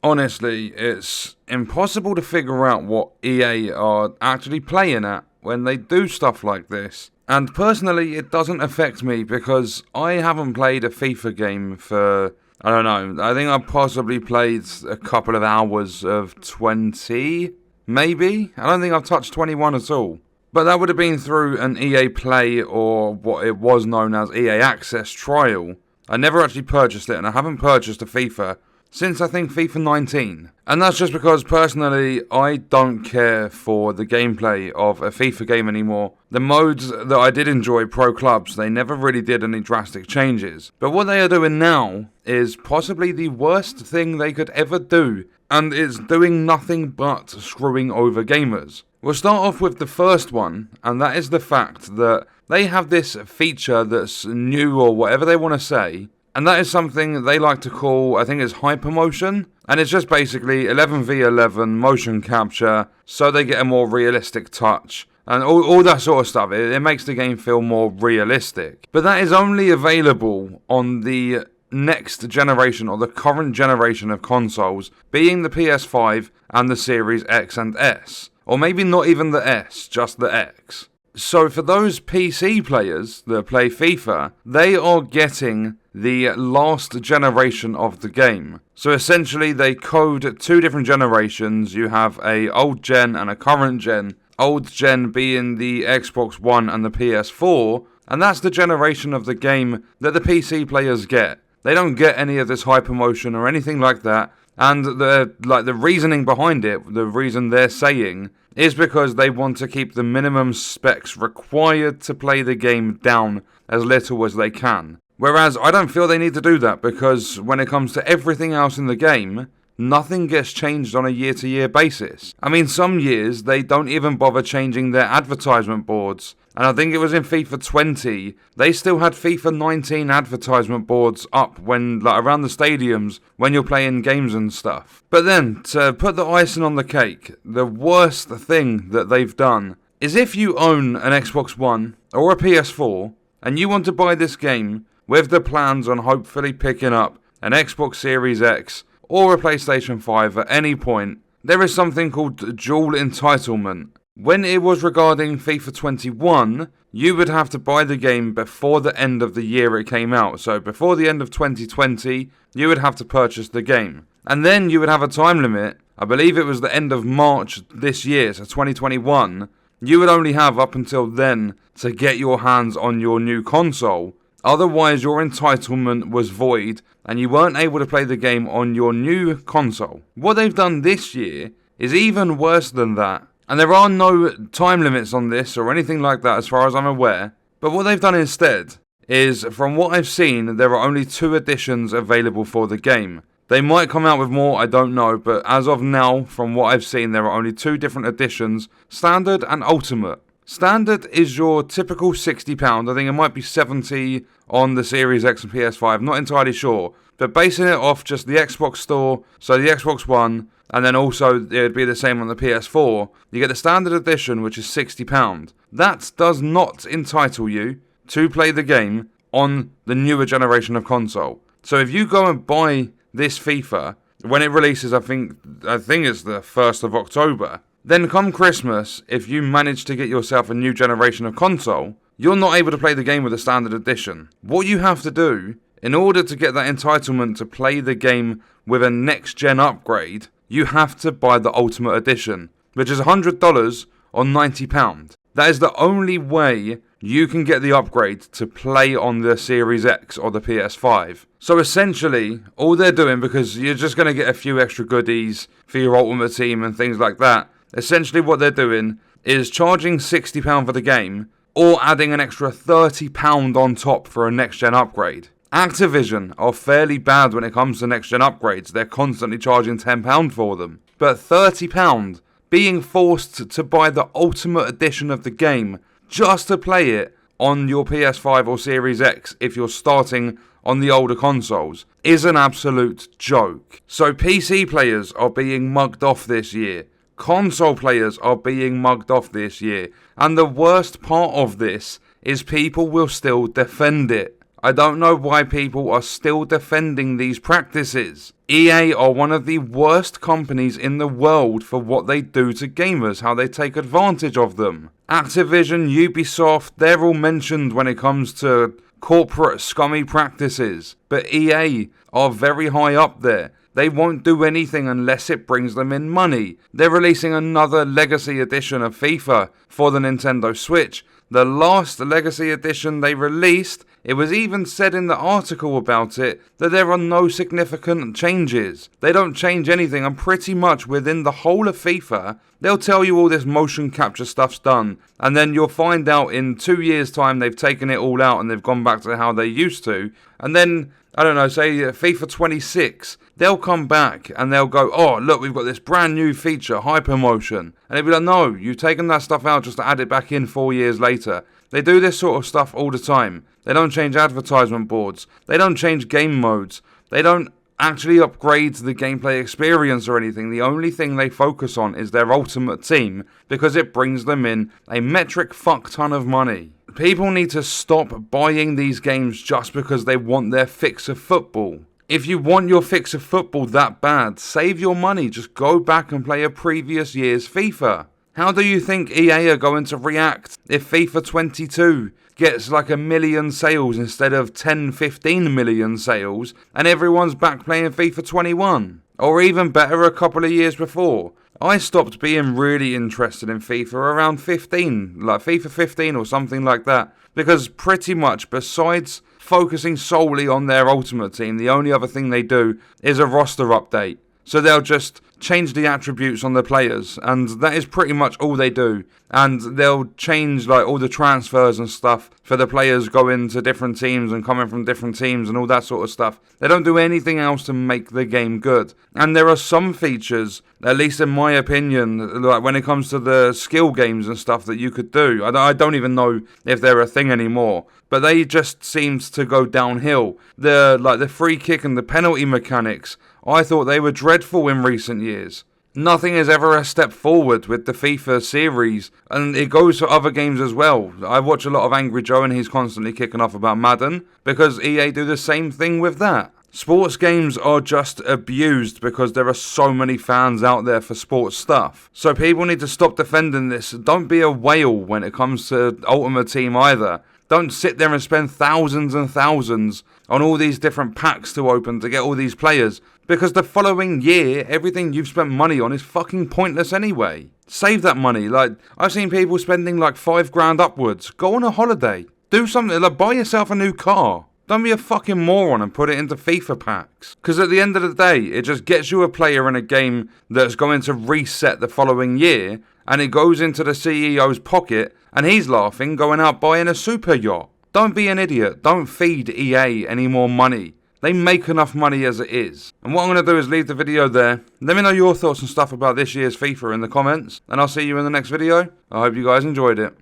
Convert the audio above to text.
Honestly, it's impossible to figure out what EA are actually playing at when they do stuff like this. And personally, it doesn't affect me because I haven't played a FIFA game for, I don't know, I think I've possibly played a couple of hours of 20, maybe? I don't think I've touched 21 at all. But that would have been through an EA Play or what it was known as EA Access trial. I never actually purchased it, and I haven't purchased a FIFA since I think FIFA 19. And that's just because personally I don't care for the gameplay of a FIFA game anymore. The modes that I did enjoy, Pro Clubs, they never really did any drastic changes. But what they are doing now is possibly the worst thing they could ever do, and it's doing nothing but screwing over gamers. We'll start off with the first one, and that is the fact that they have this feature that's new or whatever they want to say. And that is something they like to call, I think it's HyperMotion. And it's just basically 11v11 motion capture, so they get a more realistic touch. And all that sort of stuff. It makes the game feel more realistic. But that is only available on the next generation, or the current generation of consoles, being the PS5 and the Series X and S. Or maybe not even the S, just the X. So for those PC players that play FIFA, they are getting the last generation of the game. So essentially they code two different generations. You have a old gen and a current gen. Old gen being the Xbox One and the PS4, and that's the generation of the game that the PC players get. They don't get any of this HyperMotion or anything like that. And the reasoning behind it, the reason they're saying, is because they want to keep the minimum specs required to play the game down as little as they can. Whereas I don't feel they need to do that, because when it comes to everything else in the game, nothing gets changed on a year-to-year basis. I mean, some years they don't even bother changing their advertisement boards. And I think it was in FIFA 20, they still had FIFA 19 advertisement boards up when, around the stadiums when you're playing games and stuff. But then, to put the icing on the cake, the worst thing that they've done is if you own an Xbox One or a PS4 and you want to buy this game with the plans on hopefully picking up an Xbox Series X or a PlayStation 5 at any point, there is something called dual entitlement. When it was regarding FIFA 21, you would have to buy the game before the end of the year it came out. So before the end of 2020, you would have to purchase the game. And then you would have a time limit. I believe it was the end of March this year, so 2021. You would only have up until then to get your hands on your new console. Otherwise, your entitlement was void and you weren't able to play the game on your new console. What they've done this year is even worse than that. And there are no time limits on this or anything like that as far as I'm aware. But what they've done instead is, from what I've seen, there are only 2 editions available for the game. They might come out with more, I don't know, but as of now, from what I've seen, there are only 2 different editions, Standard and Ultimate. Standard is your typical £60, I think it might be 70 on the Series X and PS5, not entirely sure. But basing it off just the Xbox store, so the Xbox One, and then also it would be the same on the PS4, you get the Standard Edition, which is £60. That does not entitle you to play the game on the newer generation of console. So if you go and buy this FIFA, when it releases, I think it's the 1st of October, then come Christmas, if you manage to get yourself a new generation of console, you're not able to play the game with the Standard Edition. What you have to do, in order to get that entitlement to play the game with a next-gen upgrade, you have to buy the Ultimate Edition, which is $100 or £90. That is the only way you can get the upgrade to play on the Series X or the PS5. So essentially, all they're doing, because you're just going to get a few extra goodies for your Ultimate Team and things like that, essentially what they're doing is charging £60 for the game, or adding an extra £30 on top for a next-gen upgrade. Activision are fairly bad when it comes to next-gen upgrades. They're constantly charging £10 for them. But £30, being forced to buy the Ultimate Edition of the game just to play it on your PS5 or Series X if you're starting on the older consoles, is an absolute joke. So PC players are being mugged off this year. Console players are being mugged off this year. And the worst part of this is people will still defend it. I don't know why people are still defending these practices. EA are one of the worst companies in the world for what they do to gamers, how they take advantage of them. Activision, Ubisoft, they're all mentioned when it comes to corporate scummy practices, but EA are very high up there. They won't do anything unless it brings them in money. They're releasing another Legacy Edition of FIFA for the Nintendo Switch. The last Legacy Edition they released, it was even said in the article about it that there are no significant changes. They don't change anything, and pretty much within the whole of FIFA, they'll tell you all this motion capture stuff's done, and then you'll find out in 2 years' time they've taken it all out and they've gone back to how they used to, and then, I don't know, say FIFA 26, they'll come back and they'll go, oh, look, we've got this brand new feature, HyperMotion. And they'll be like, no, you've taken that stuff out just to add it back in 4 years later. They do this sort of stuff all the time. They don't change advertisement boards. They don't change game modes. They don't actually upgrade the gameplay experience or anything. The only thing they focus on is their ultimate team because it brings them in a metric fuck ton of money. People need to stop buying these games just because they want their fix of football. If you want your fix of football that bad, save your money, just go back and play a previous year's FIFA. How do you think EA are going to react if FIFA 22 gets like 1 million sales instead of 10-15 million sales and everyone's back playing FIFA 21? Or even better, a couple of years before. I stopped being really interested in FIFA around 15, like FIFA 15 or something like that, because pretty much besides focusing solely on their Ultimate Team, the only other thing they do is a roster update. So they'll just change the attributes on the players, and that is pretty much all they do. And they'll change like all the transfers and stuff for the players going to different teams and coming from different teams and all that sort of stuff. They don't do anything else to make the game good. And there are some features, at least in my opinion, like when it comes to the skill games and stuff that you could do. I don't even know if they're a thing anymore. But they just seemed to go downhill. The free kick and the penalty mechanics, I thought they were dreadful in recent years. Nothing is ever a step forward with the FIFA series, and it goes for other games as well. I watch a lot of Angry Joe and he's constantly kicking off about Madden, because EA do the same thing with that. Sports games are just abused because there are so many fans out there for sports stuff. So people need to stop defending this. Don't be a whale when it comes to Ultimate Team either. Don't sit there and spend thousands and thousands on all these different packs to open to get all these players, because the following year, everything you've spent money on is fucking pointless anyway. Save that money. Like, I've seen people spending like $5,000 upwards. Go on a holiday. Do something, like buy yourself a new car. Don't be a fucking moron and put it into FIFA packs. Because at the end of the day, it just gets you a player in a game that's going to reset the following year, and it goes into the CEO's pocket, and he's laughing, going out buying a super yacht. Don't be an idiot. Don't feed EA any more money. They make enough money as it is. And what I'm going to do is leave the video there. Let me know your thoughts and stuff about this year's FIFA in the comments, and I'll see you in the next video. I hope you guys enjoyed it.